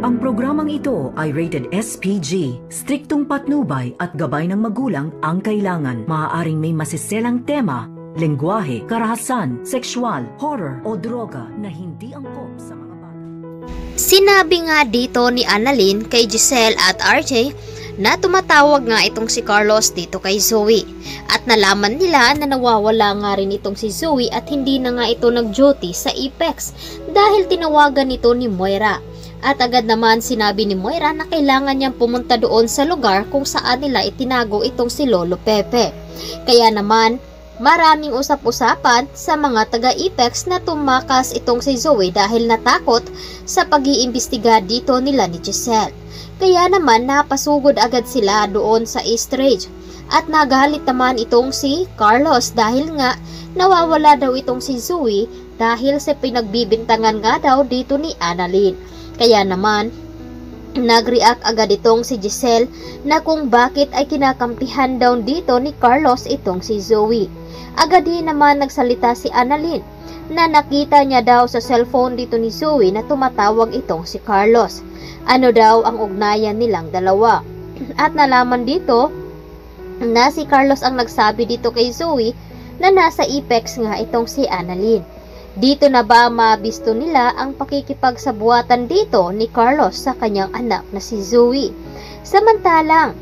Ang programang ito ay rated SPG. Striktong patnubay at gabay ng magulang ang kailangan. Maaaring may masiselang tema, lengguwahe, karahasan, sexual, horror o droga na hindi angkop sa mga bata. Sinabi nga dito ni Annalyn kay Giselle at RJ na tumatawag nga itong si Carlos dito kay Zoe. At nalaman nila na nawawala nga rin itong si Zoe at hindi na nga ito nag-duty sa Apex dahil tinawagan ito ni Moira. At agad naman sinabi ni Moira na kailangan niyang pumunta doon sa lugar kung saan nila itinago itong si Lolo Pepe. Kaya naman, maraming usap-usapan sa mga taga-Apex na tumakas itong si Zoe dahil natakot sa pag-iimbestiga dito nila ni Giselle. Kaya naman napasugod agad sila doon sa East Ridge. At nagalit naman itong si Carlos dahil nga nawawala daw itong si Zoe dahil sa pinagbibintangan nga daw dito ni Annalyn. Kaya naman, nag-react agad itong si Giselle na kung bakit ay kinakampihan daw dito ni Carlos itong si Zoe. Agad din naman nagsalita si Annalyn na nakita niya daw sa cellphone dito ni Zoe na tumatawag itong si Carlos. Ano daw ang ugnayan nilang dalawa. At nalaman dito na si Carlos ang nagsabi dito kay Zoe na nasa Apex nga itong si Annalyn. Dito na ba mabisto nila ang pakikipagsabuatan dito ni Carlos sa kanyang anak na si Zoe? Samantalang,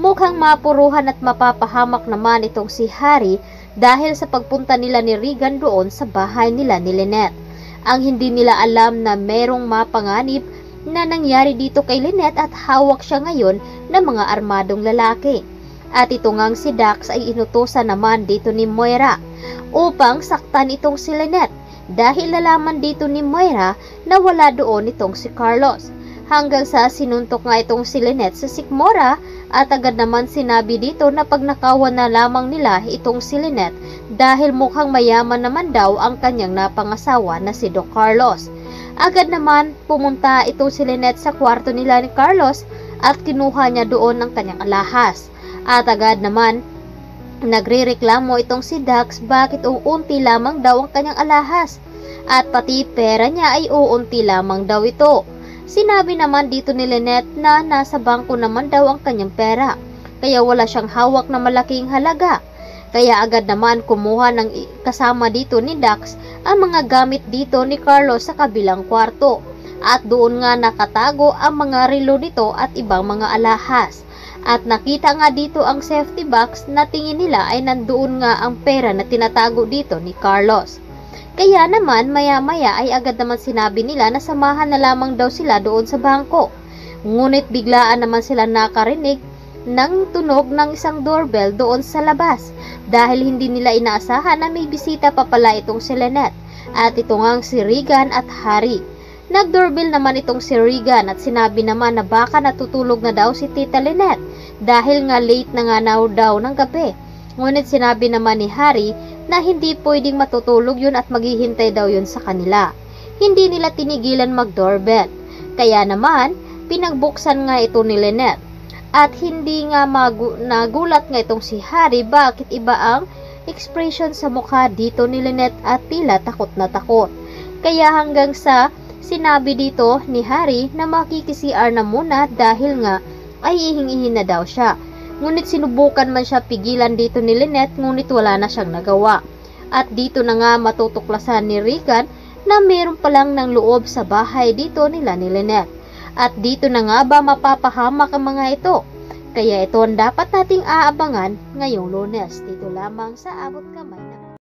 mukhang mapuruhan at mapapahamak naman itong si Harry dahil sa pagpunta nila ni Regan doon sa bahay nila ni Lynette. Ang hindi nila alam na merong mapanganib na nangyari dito kay Lynette at hawak siya ngayon ng mga armadong lalaki. At ito ngang si Dax ay inutusan naman dito ni Moira upang saktan itong si Lynette. Dahil nalaman dito ni Moira na wala doon itong si Carlos. Hanggang sa sinuntok nga itong si Lynette sa sikmura at agad naman sinabi dito na pagnakawan na lamang nila itong si Lynette dahil mukhang mayaman naman daw ang kanyang napangasawa na si Doc Carlos. Agad naman pumunta itong si Lynette sa kwarto nila ni Carlos at kinuha niya doon ang kanyang alahas. At agad naman nagrereklamo itong si Dax bakit uunti lamang daw ang kanyang alahas at pati pera niya ay uunti lamang daw ito. Sinabi naman dito ni Lynette na nasa bangko naman daw ang kanyang pera kaya wala siyang hawak na malaking halaga. Kaya agad naman kumuha ng kasama dito ni Dax ang mga gamit dito ni Carlos sa kabilang kwarto at doon nga nakatago ang mga relo nito at ibang mga alahas. At nakita nga dito ang safety box na tingin nila ay nandoon nga ang pera na tinatago dito ni Carlos. Kaya naman maya-maya ay agad naman sinabi nila na samahan na lamang daw sila doon sa bangko. Ngunit biglaan naman sila nakarinig ng tunog ng isang doorbell doon sa labas dahil hindi nila inaasahan na may bisita pa pala itong si Lynette at ito ngang si Regan at Harry. Nag-doorbell naman itong si Regan at sinabi naman na baka natutulog na daw si Tita Lynette dahil nga late na nga daw ng gabi. Ngunit sinabi naman ni Harry na hindi pwedeng matutulog yun at maghihintay daw yun sa kanila. Hindi nila tinigilan mag-doorbell. Kaya naman, pinagbuksan nga ito ni Lynette. At hindi nga nagulat nga itong si Harry bakit iba ang expression sa mukha dito ni Lynette at tila takot na takot. Kaya hanggang sa sinabi dito ni Harry na makiki-CR na muna dahil nga ay ihing-ihin na daw siya. Ngunit sinubukan man siya pigilan dito ni Lynette ngunit wala na siyang nagawa. At dito na nga matutuklasan ni Regan na mayroon palang ng loob sa bahay dito nila ni Lynette. At dito na nga ba mapapahamak ang mga ito? Kaya ito ang dapat nating aabangan ngayong Lunes dito lamang sa Abot Kamay na